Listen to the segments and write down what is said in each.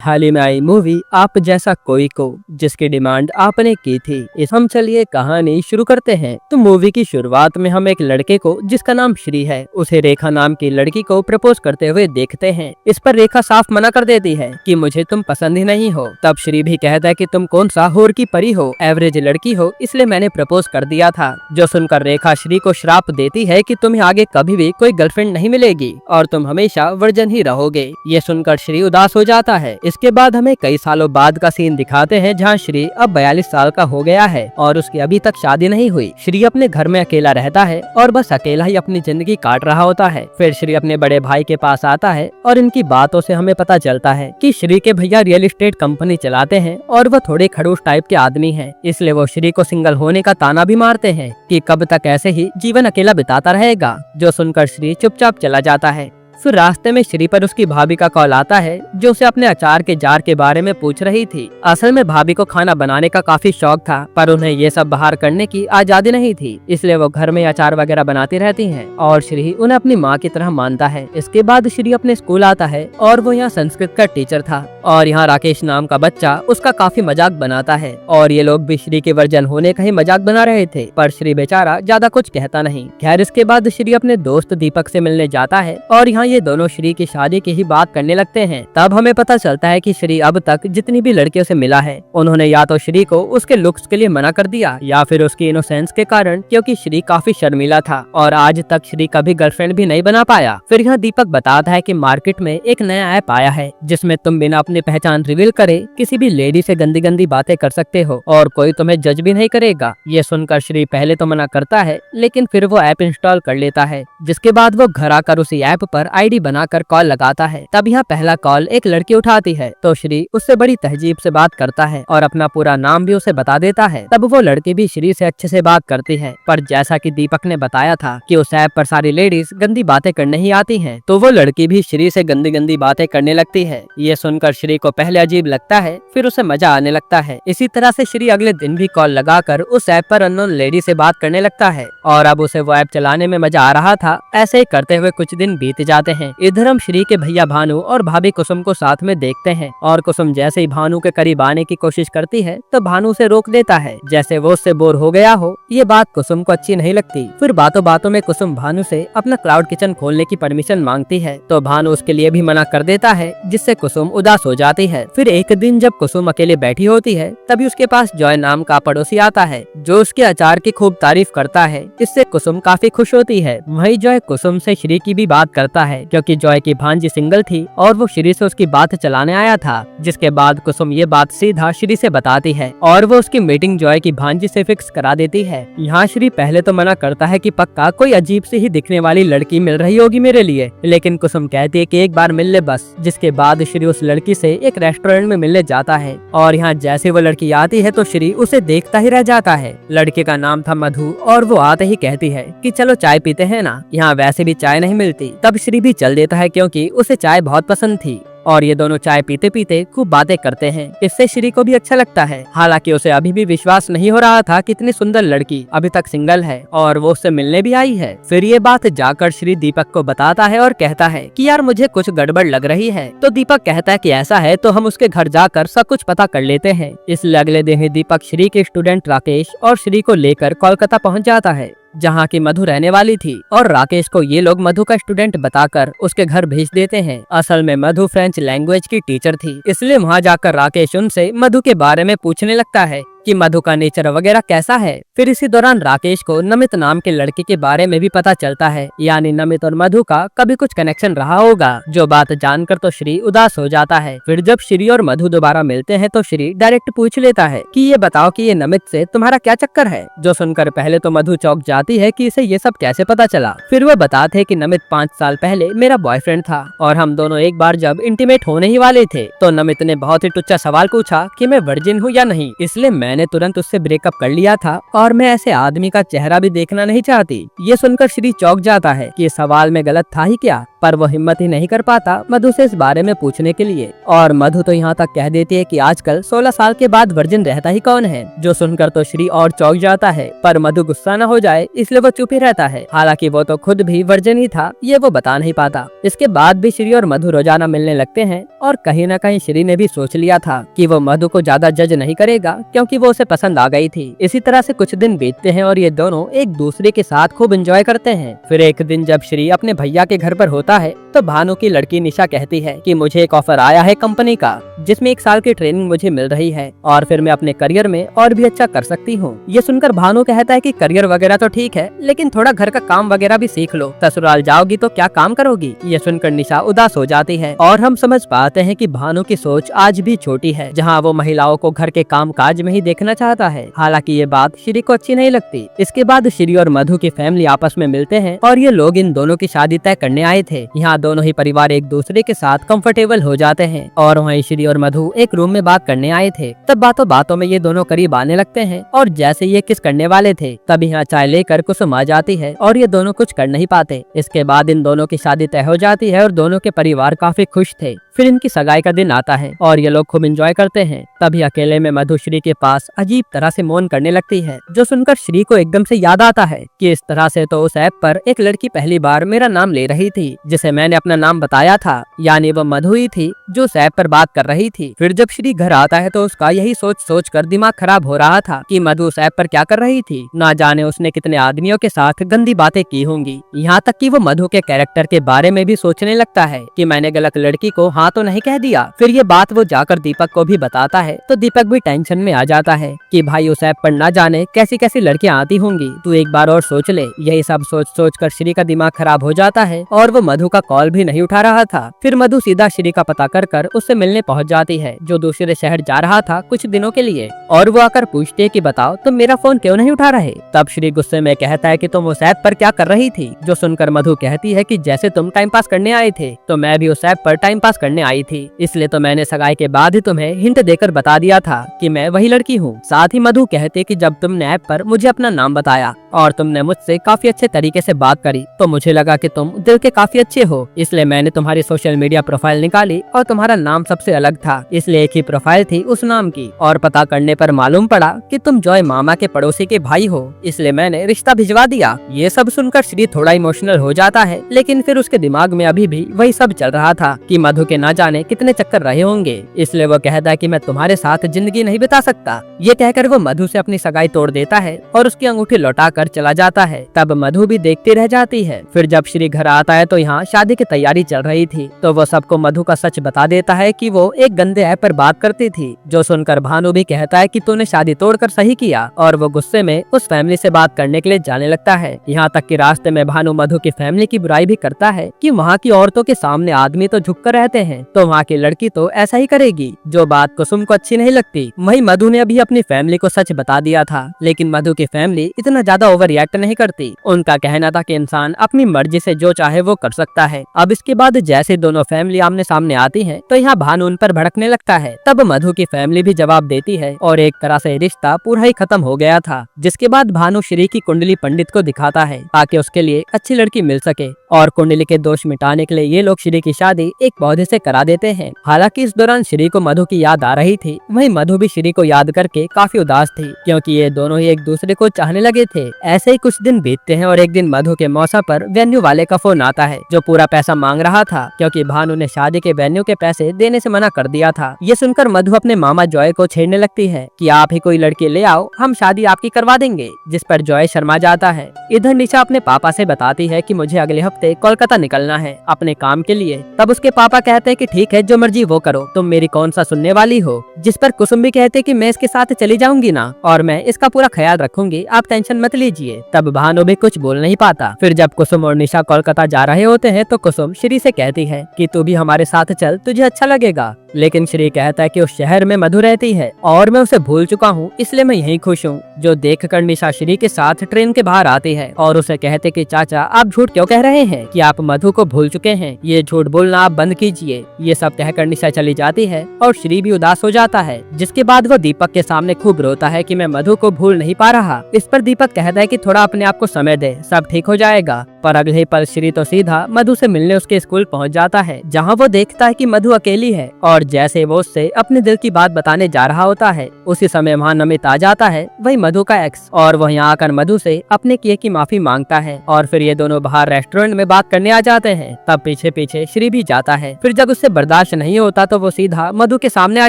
हाल ही में आई मूवी आप जैसा कोई को, जिसकी डिमांड आपने की थी। इस हम चलिए कहानी शुरू करते हैं। तो मूवी की शुरुआत में हम एक लड़के को, जिसका नाम श्री है, उसे रेखा नाम की लड़की को प्रपोज करते हुए देखते हैं। इस पर रेखा साफ मना कर देती है कि मुझे तुम पसंद ही नहीं हो। तब श्री भी कहता है कि तुम कौन सा होर की परी हो, एवरेज लड़की हो, इसलिए मैंने प्रपोज कर दिया था। जो सुनकर रेखा श्री को श्राप देती है कि तुम्हें आगे कभी भी कोई गर्लफ्रेंड नहीं मिलेगी और तुम हमेशा वर्जन ही रहोगे। ये सुनकर श्री उदास हो जाता है। इसके बाद हमें कई सालों बाद का सीन दिखाते हैं, जहाँ श्री अब 42 साल का हो गया है और उसकी अभी तक शादी नहीं हुई। श्री अपने घर में अकेला रहता है और बस अकेला ही अपनी जिंदगी काट रहा होता है। फिर श्री अपने बड़े भाई के पास आता है और इनकी बातों से हमें पता चलता है कि श्री के भैया रियल एस्टेट कंपनी चलाते हैं और वह थोड़े खड़ूस टाइप के आदमी हैं। इसलिए वो श्री को सिंगल होने का ताना भी मारते हैं कि कब तक ऐसे ही जीवन अकेला बिताता रहेगा। जो सुनकर श्री चुपचाप चला जाता है। फिर रास्ते में श्री पर उसकी भाभी का कॉल आता है, जो उसे अपने अचार के जार के बारे में पूछ रही थी। असल में भाभी को खाना बनाने का काफी शौक था, पर उन्हें ये सब बाहर करने की आजादी नहीं थी, इसलिए वो घर में अचार वगैरह बनाती रहती हैं और श्री उन्हें अपनी माँ की तरह मानता है। इसके बाद श्री अपने स्कूल आता है और वो यहाँ संस्कृत का टीचर था और यहाँ राकेश नाम का बच्चा उसका काफी मजाक बनाता है और ये लोग भी श्री के वर्जन होने का ही मजाक बना रहे थे, पर श्री बेचारा ज्यादा कुछ कहता नहीं। खैर, इसके बाद श्री अपने दोस्त दीपक से मिलने जाता है और यहाँ ये दोनों श्री की शादी की ही बात करने लगते हैं। तब हमें पता चलता है कि श्री अब तक जितनी भी लड़कियों से मिला है, उन्होंने या तो श्री को उसके लुक्स के लिए मना कर दिया या फिर उसकी इनोसेंस के कारण, क्योंकि श्री काफी शर्मीला था और आज तक श्री कभी गर्लफ्रेंड भी नहीं बना पाया। फिर यहाँ दीपक बताता है कि मार्केट में एक नया ऐप आया है जिसमें तुम बिना अपनी पहचान रिवील करे किसी भी लेडी से गंदी गंदी बातें कर सकते हो और कोई तुम्हें जज भी नहीं करेगा। ये सुनकर श्री पहले तो मना करता है, लेकिन फिर वो ऐप इंस्टॉल कर लेता है। जिसके बाद वो घर आकर उसी ऐप पर आईडी बनाकर कॉल लगाता है। तब यहाँ पहला कॉल एक लड़की उठाती है तो श्री उससे बड़ी तहजीब से बात करता है और अपना पूरा नाम भी उसे बता देता है। तब वो लड़की भी श्री से अच्छे से बात करती है, पर जैसा कि दीपक ने बताया था कि उस ऐप पर सारी लेडीज गंदी बातें करने ही आती हैं, तो वो लड़की भी श्री से गंदी गंदी बातें करने लगती है। ये सुनकर श्री को पहले अजीब लगता है, फिर उसे मजा आने लगता है। इसी तरह से श्री अगले दिन भी कॉल लगाकर उस ऐप पर अननोन लेडी से बात करने लगता है और अब उसे वो ऐप चलाने में मजा आ रहा था। ऐसे ही करते हुए कुछ दिन बीत जाते हैं। इधर हम श्री के भैया भानु और भाभी कुसुम को साथ में देखते हैं और कुसुम जैसे ही भानु के करीब आने की कोशिश करती है तो भानु उसे रोक देता है, जैसे वो उससे बोर हो गया हो। ये बात कुसुम को अच्छी नहीं लगती। फिर बातों बातों में कुसुम भानु से अपना क्लाउड किचन खोलने की परमिशन मांगती है, तो भानु उसके लिए भी मना कर देता है, जिससे कुसुम उदास हो जाती है। फिर एक दिन जब कुसुम अकेले बैठी होती है, तभी उसके पास जॉय नाम का पड़ोसी आता है, जो उसके अचार की खूब तारीफ करता है। इससे कुसुम काफी खुश होती है। वही जॉय कुसुम से श्री की भी बात करता है, क्योंकि जॉय की भांजी सिंगल थी और वो श्री से उसकी बात चलाने आया था। जिसके बाद कुसुम ये बात सीधा श्री से बताती है और वो उसकी मीटिंग जॉय की भांजी से फिक्स करा देती है। यहाँ श्री पहले तो मना करता है कि पक्का कोई अजीब सी ही दिखने वाली लड़की मिल रही होगी मेरे लिए, लेकिन कुसुम कहती है कि एक बार मिल ले बस। जिसके बाद श्री उस लड़की से एक रेस्टोरेंट में मिलने जाता है और यहाँ जैसे वो लड़की आती है तो श्री उसे देखता ही रह जाता है। लड़के का नाम था मधु और वो आते ही कहती है कि चलो चाय पीते हैं ना, यहाँ वैसे भी चाय नहीं मिलती। तब श्री भी चल देता है, क्योंकि उसे चाय बहुत पसंद थी और ये दोनों चाय पीते पीते खूब बातें करते हैं। इससे श्री को भी अच्छा लगता है। हालांकि उसे अभी भी विश्वास नहीं हो रहा था कि इतनी सुंदर लड़की अभी तक सिंगल है और वो उससे मिलने भी आई है। फिर ये बात जाकर श्री दीपक को बताता है और कहता है कि यार मुझे कुछ गड़बड़ लग रही है। तो दीपक कहता है कि ऐसा है तो हम उसके घर जाकर सब कुछ पता कर लेते हैं। इसलिए अगले दिन ही दीपक श्री के स्टूडेंट राकेश और श्री को लेकर कोलकाता पहुँच जाता है, जहाँ की मधु रहने वाली थी, और राकेश को ये लोग मधु का स्टूडेंट बताकर उसके घर भेज देते हैं। असल में मधु फ्रेंच लैंग्वेज की टीचर थी, इसलिए वहाँ जाकर राकेश उनसे मधु के बारे में पूछने लगता है कि मधु का नेचर वगैरह कैसा है। फिर इसी दौरान राकेश को नमित नाम के लड़के के बारे में भी पता चलता है, यानी नमित और मधु का कभी कुछ कनेक्शन रहा होगा। जो बात जानकर तो श्री उदास हो जाता है। फिर जब श्री और मधु दोबारा मिलते हैं तो श्री डायरेक्ट पूछ लेता है कि ये बताओ कि ये नमित से तुम्हारा क्या चक्कर है। जो सुनकर पहले तो मधु चौंक जाती है कि इसे ये सब कैसे पता चला। फिर वो बताते हैं कि नमित 5 साल पहले मेरा बॉयफ्रेंड था और हम दोनों एक बार जब इंटीमेट होने ही वाले थे तो नमित ने बहुत ही टुच्चा सवाल पूछा कि मैं वर्जिन हूँ या नहीं, इसलिए मैंने तुरंत उससे ब्रेकअप कर लिया था और मैं ऐसे आदमी का चेहरा भी देखना नहीं चाहती। ये सुनकर श्री चौंक जाता है कि ये सवाल में गलत था ही क्या। पर वो हिम्मत ही नहीं कर पाता मधु से इस बारे में पूछने के लिए। और मधु तो यहाँ तक कह देती है कि आजकल 16 साल के बाद वर्जिन रहता ही कौन है। जो सुनकर तो श्री और चौंक जाता है, पर मधु गुस्सा न हो जाए इसलिए वो चुप ही रहता है। हालांकि वो तो खुद भी वर्जिन ही था, ये वो बता नहीं पाता। इसके बाद भी श्री और मधु रोजाना मिलने लगते हैं और कहीं न कहीं श्री ने भी सोच लिया था कि वो मधु को ज्यादा जज नहीं करेगा क्योंकि वो उसे पसंद आ गई थी। इसी तरह से कुछ दिन बीतते हैं और ये दोनों एक दूसरे के साथ खूब एंजॉय करते हैं। फिर एक दिन जब श्री अपने भैया के घर पर होता है तो भानु की लड़की निशा कहती है कि मुझे एक ऑफर आया है कंपनी का, जिसमें 1 साल की ट्रेनिंग मुझे मिल रही है और फिर मैं अपने करियर में और भी अच्छा कर सकती हूँ। ये सुनकर भानु कहता है कि करियर वगैरह तो ठीक है, लेकिन थोड़ा घर का काम वगैरह भी सीख लो, ससुराल जाओगी तो क्या काम करोगी। ये सुनकर निशा उदास हो जाती है और हम समझ पाते हैं कि भानु की सोच आज भी छोटी है, जहाँ वो महिलाओं को घर के काम काज में ही देखना चाहता है। हालांकि ये बात श्री को अच्छी नहीं लगती। इसके बाद श्री और मधु की फैमिली आपस में मिलते हैं और ये लोग इन दोनों की शादी तय करने आए थे। यहाँ दोनों ही परिवार एक दूसरे के साथ कंफर्टेबल हो जाते हैं और वहीं श्री और मधु एक रूम में बात करने आए थे। तब बातों बातों में ये दोनों करीब आने लगते हैं और जैसे ये किस करने वाले थे तभी यहाँ चाय लेकर कुसुम आ जाती है और ये दोनों कुछ कर नहीं पाते। इसके बाद इन दोनों की शादी तय हो जाती है और दोनों के परिवार काफी खुश थे। फिर इनकी सगाई का दिन आता है और ये लोग खूब एंजॉय करते हैं। तभी अकेले में मधु श्री के पास अजीब तरह से मौन करने लगती है, जो सुनकर श्री को एकदम से याद आता है कि इस तरह से तो उस ऐप पर एक लड़की पहली बार मेरा नाम ले रही थी, जिसे मैंने अपना नाम बताया था, यानी वो मधु ही थी जो उस ऐप पर बात कर रही थी। फिर जब श्री घर आता है तो उसका यही सोच कर दिमाग खराब हो रहा था कि मधु उस ऐप पर क्या कर रही थी। ना जाने उसने कितने आदमियों के साथ गंदी बातें की होंगी। यहाँ तक कि वो मधु के कैरेक्टर के बारे में भी सोचने लगता है कि मैंने गलत लड़की को हाँ तो नहीं कह दिया। फिर ये बात वो जाकर दीपक को भी बताता है तो दीपक भी टेंशन में आ जाता है कि भाई उस ऐप पर ना जाने कैसी कैसी लड़कियां आती होंगी, तू एक बार और सोच ले। यही सब सोच कर श्री का दिमाग खराब हो जाता है और वो मधु का कॉल भी नहीं उठा रहा था। फिर मधु सीधा श्री का पता कर उससे मिलने पहुंच जाती है, जो दूसरे शहर जा रहा था कुछ दिनों के लिए, और वो आकर पूछते है कि बताओ तुम मेरा फोन क्यों नहीं उठा रहे। तब श्री गुस्से में कहता है कि तुम उस ऐप पर क्या कर रही थी। जो सुनकर मधु कहती है कि जैसे तुम टाइम पास करने आए थे तो मैं भी उस ऐप पर टाइम पास करने आई थी, इसलिए तो मैंने सगाई के बाद ही तुम्हें हिंट देकर बता दिया था कि मैं वही लड़की हूँ। साथ ही मधु कहते कि जब तुमने ऐप पर मुझे अपना नाम बताया और तुमने मुझसे काफी अच्छे तरीके से बात करी तो मुझे लगा कि तुम दिल के काफी अच्छे हो, इसलिए मैंने तुम्हारी सोशल मीडिया प्रोफाइल निकाली और तुम्हारा नाम सबसे अलग था, इसलिए एक ही प्रोफाइल थी उस नाम की, और पता करने पर मालूम पड़ा कि तुम जॉय मामा के पड़ोसी के भाई हो, इसलिए मैंने रिश्ता भिजवा दिया। ये सब सुनकर श्री थोड़ा इमोशनल हो जाता है, लेकिन फिर उसके दिमाग में अभी भी वही सब चल रहा था कि मधु के ना जाने कितने चक्कर रहे होंगे, इसलिए वो कहता है कि मैं तुम्हारे साथ जिंदगी नहीं बिता सकता। ये कहकर वो मधु से अपनी सगाई तोड़ देता है और उसकी अंगूठी लौटा कर चला जाता है। तब मधु भी देखती रह जाती है। फिर जब श्री घर आता है तो यहाँ शादी की तैयारी चल रही थी, तो वो सबको मधु का सच बता देता है कि वो एक गंदे ऐप पर बात करती थी। जो सुनकर भानु भी कहता है कि तूने शादी तोड़कर सही किया, और वो गुस्से में उस फैमिली से बात करने के लिए जाने लगता है। यहाँ तक कि रास्ते में भानु मधु की फैमिली की बुराई भी करता है कि वहाँ की औरतों के सामने आदमी तो झुक कर रहते हैं, तो वहाँ की लड़की तो ऐसा ही करेगी, जो बात कुसुम को अच्छी नहीं लगती। वही मधु ने अभी अपनी फैमिली को सच बता दिया था, लेकिन मधु की फैमिली इतना ज्यादा ओवर रिएक्ट नहीं करती। उनका कहना था कि इंसान अपनी मर्जी से जो चाहे वो कर सकता है। अब इसके बाद जैसे दोनों फैमिली आमने सामने आती है तो यहाँ भानु उन पर भड़कने लगता है। तब मधु की फैमिली भी जवाब देती है और एक तरह से रिश्ता पूरा ही खत्म हो गया था। जिसके बाद भानु श्री की कुंडली पंडित को दिखाता है ताकि उसके लिए अच्छी लड़की मिल सके, और कुंडली के दोष मिटाने के लिए ये लोग श्री की शादी एक पौधे से करा देते हैं। हालांकि इस दौरान श्री को मधु की याद आ रही थी, वहीं मधु भी श्री को याद करके काफी उदास थी, क्योंकि ये दोनों ही एक दूसरे को चाहने लगे थे। ऐसे ही कुछ दिन बीतते हैं और एक दिन मधु के मौसा पर वेन्यू वाले का फोन आता है, जो पूरा पैसा मांग रहा था, क्योंकि भानु ने शादी के वेन्यू के पैसे देने से मना कर दिया था। ये सुनकर मधु अपने मामा जॉय को छेड़ने लगती है कि आप ही कोई लड़की ले आओ, हम शादी आपकी करवा देंगे, जिस पर जॉय शर्मा जाता है। इधर निशा अपने पापा से बताती है कि मुझे अगले हफ्ते कोलकाता निकलना है अपने काम के लिए। तब उसके पापा कहते हैं कि ठीक है, जो मर्जी वो करो, तुम मेरी कौन सा सुनने वाली हो। जिस पर कुसुम भी कहते कि मैं इसके साथ चली जाऊंगी ना, और मैं इसका पूरा ख्याल रखूंगी, आप टेंशन मत लीजिए। तब भानु भी कुछ बोल नहीं पाता। फिर जब कुसुम और निशा कोलकाता जा रहे होते हैं तो कुसुम श्री से कहती है कि तू भी हमारे साथ चल, तुझे अच्छा लगेगा। लेकिन श्री कहता है कि उस शहर में मधु रहती है और मैं उसे भूल चुका हूँ, इसलिए मैं यहीं खुश हूँ। जो देखकर निशा श्री के साथ ट्रेन के बाहर आती है और उसे कहते कि चाचा आप झूठ क्यों कह रहे हैं कि आप मधु को भूल चुके हैं, ये झूठ बोलना आप बंद कीजिए। ये सब कहकर निशा चली जाती है और श्री भी उदास हो जाता है। जिसके बाद वो दीपक के सामने खूब रोता है कि मैं मधु को भूल नहीं पा रहा। इस पर दीपक कहता है कि थोड़ा अपने आप को समय दे, सब ठीक हो जाएगा। पर अगले ही पल श्री तो सीधा मधु से मिलने उसके स्कूल पहुंच जाता है, जहां वो देखता है कि मधु अकेली है और जैसे वो उससे अपने दिल की बात बताने जा रहा होता है उसी समय वहाँ नमित आ जाता है, वही मधु का एक्स, और वो यहाँ आकर मधु से अपने किए की माफी मांगता है और फिर ये दोनों बाहर रेस्टोरेंट में बात करने आ जाते हैं। तब पीछे पीछे श्री भी जाता है। फिर जब उससे बर्दाश्त नहीं होता तो वो सीधा मधु के सामने आ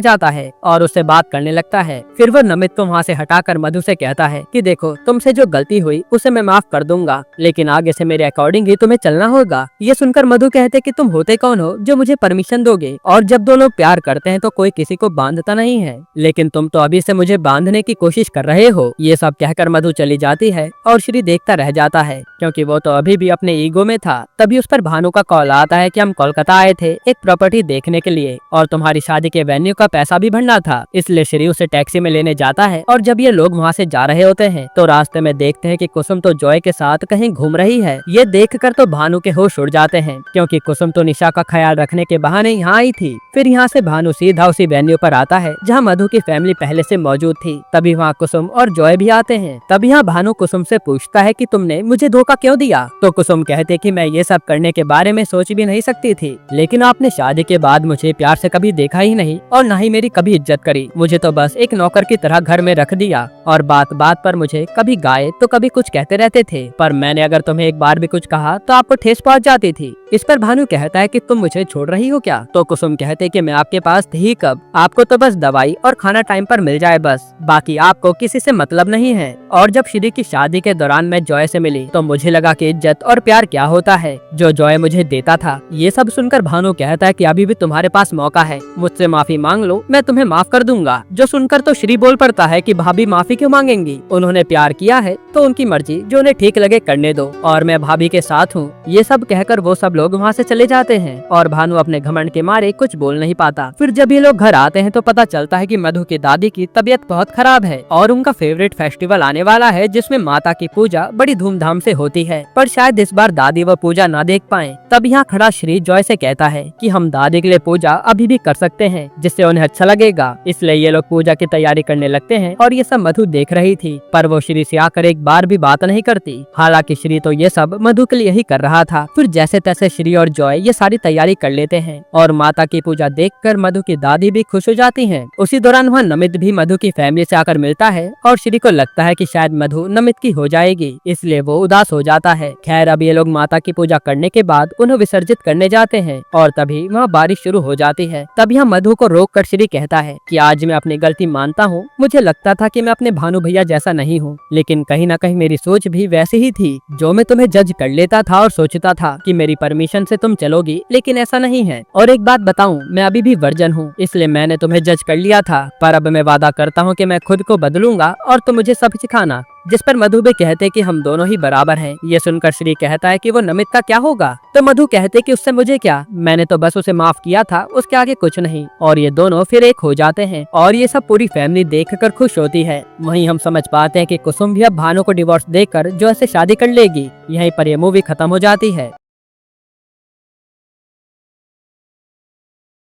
जाता है और उससे बात करने लगता है। फिर वो नमित को वहाँ से हटाकर मधु से कहता है कि देखो, तुमसे जो गलती हुई उसे मैं माफ कर दूंगा, लेकिन आगे से मेरे अकॉर्डिंग ही तुम्हें चलना होगा। ये सुनकर मधु कहते कि तुम होते कौन हो जो मुझे परमिशन दोगे, और जब दो लोग प्यार करते हैं तो कोई किसी को बांधता नहीं है, लेकिन तुम तो अभी से मुझे बांधने की कोशिश कर रहे हो। ये सब कहकर मधु चली जाती है और श्री देखता रह जाता है, क्योंकि वो तो अभी भी अपने ईगो में था। तभी उस पर भानु का कॉल आता है कि हम कोलकाता आए थे एक प्रॉपर्टी देखने के लिए और तुम्हारी शादी के वेन्यू का पैसा भी भरना था, इसलिए श्री उसे टैक्सी में लेने जाता है। और जब ये लोग वहाँ से जा रहे होते हैं तो रास्ते में देखते हैं कि कुसुम तो जॉय के साथ कहीं घूम रही है। ये देखकर तो भानु के होश उड़ जाते हैं, क्योंकि कुसुम तो निशा का ख्याल रखने के बहाने यहाँ आई थी। फिर यहाँ से भानु सीधा उसी वेन्यू पर आता है जहाँ मधु की फैमिली पहले से मौजूद थी। तभी वहाँ कुसुम और जॉय भी आते हैं। तभी यहाँ भानु कुसुम से पूछता है कि तुमने मुझे धोखा क्यों दिया? तो कुसुम कहते कि मैं ये सब करने के बारे में सोच भी नहीं सकती थी, लेकिन आपने शादी के बाद मुझे प्यार से कभी देखा ही नहीं और न ही मेरी कभी इज्जत करी। मुझे तो बस एक नौकर की तरह घर में रख दिया और बात बात पर मुझे कभी गाए तो कभी कुछ कहते रहते थे, पर मैंने अगर तुम्हें एक बार भी कुछ कहा तो आपको ठेस पहुंच जाती थी। इस पर भानु कहता है कि तुम मुझे छोड़ रही हो क्या? तो कुसुम कहते कि मैं आपके पास थी ही कब, आपको तो बस दवाई और खाना टाइम पर मिल जाए बस, बाकी आपको किसी से मतलब नहीं है। और जब श्री की शादी के दौरान मैं जॉय से मिली तो मुझे लगा कि इज्जत और प्यार क्या होता है जो जॉय मुझे देता था। ये सब सुनकर भानु कहता है कि अभी भी तुम्हारे पास मौका है, मुझसे माफी मांग लो, मैं तुम्हें माफ कर दूंगा। जो सुनकर तो श्री बोल पड़ता है कि भाभी माफी क्यों मांगेंगी, उन्होंने प्यार किया है तो उनकी मर्जी, जो उन्हें ठीक लगे करने दो, और मैं भाभी के साथ हूँ। ये सब कहकर वो सब लोग वहाँ से चले जाते हैं और भानु अपने घमंड के मारे कुछ बोल नहीं पाता। फिर जब ये लोग घर आते हैं तो पता चलता है कि मधु की दादी की तबीयत बहुत खराब है और उनका फेवरेट फेस्टिवल आने वाला है जिसमें माता की पूजा बड़ी धूमधाम से होती है, पर शायद इस बार दादी वो पूजा ना देख पाए। तब यहाँ खड़ा श्री जॉय से कहता है कि हम दादी के लिए पूजा अभी भी कर सकते हैं जिससे उन्हें अच्छा लगेगा। इसलिए ये लोग पूजा की तैयारी करने लगते हैं और ये सब मधु देख रही थी, पर वो श्री से आकर एक बार भी बात नहीं करती। हालांकि श्री तो ये सब मधु के लिए ही कर रहा था। फिर जैसे तैसे श्री और जॉय ये सारी तैयारी कर लेते हैं और माता की पूजा देखकर मधु की दादी भी खुश हो जाती हैं। उसी दौरान वहाँ नमित भी मधु की फैमिली से आकर मिलता है और श्री को लगता है कि शायद मधु नमित की हो जाएगी, इसलिए वो उदास हो जाता है। खैर, अब ये लोग माता की पूजा करने के बाद उन्हें विसर्जित करने जाते हैं और तभी वहाँ बारिश शुरू हो जाती है। तब यहाँ मधु को रोक कर श्री कहता है कि आज मैं अपनी गलती मानता हूँ, मुझे लगता था कि मैं अपने भानु भैया जैसा नहीं हूँ, लेकिन कहीं न कहीं मेरी सोच भी वैसी ही थी। जो मैं तुम्हें जज कर लेता था और सोचता था कि मेरी परमिशन से तुम चलोगी, लेकिन ऐसा नहीं है। और एक बात बताऊं, मैं अभी भी वर्जन हूँ, इसलिए मैंने तुम्हें जज कर लिया था, पर अब मैं वादा करता हूँ कि मैं खुद को बदलूंगा और तुम मुझे सब सिखाना। जिस पर मधु भी कहते कि हम दोनों ही बराबर हैं। ये सुनकर श्री कहता है कि वो नमित का क्या होगा? तो मधु कहते कि उससे मुझे क्या, मैंने तो बस उसे माफ किया था, उसके आगे कुछ नहीं। और ये दोनों फिर एक हो जाते हैं और ये सब पूरी फैमिली देखकर खुश होती है। वहीं हम समझ पाते हैं कि कुसुम भी अब भानु को डिवोर्स देकर जो ऐसे शादी कर लेगी। यहीं पर ये मूवी खत्म हो जाती है।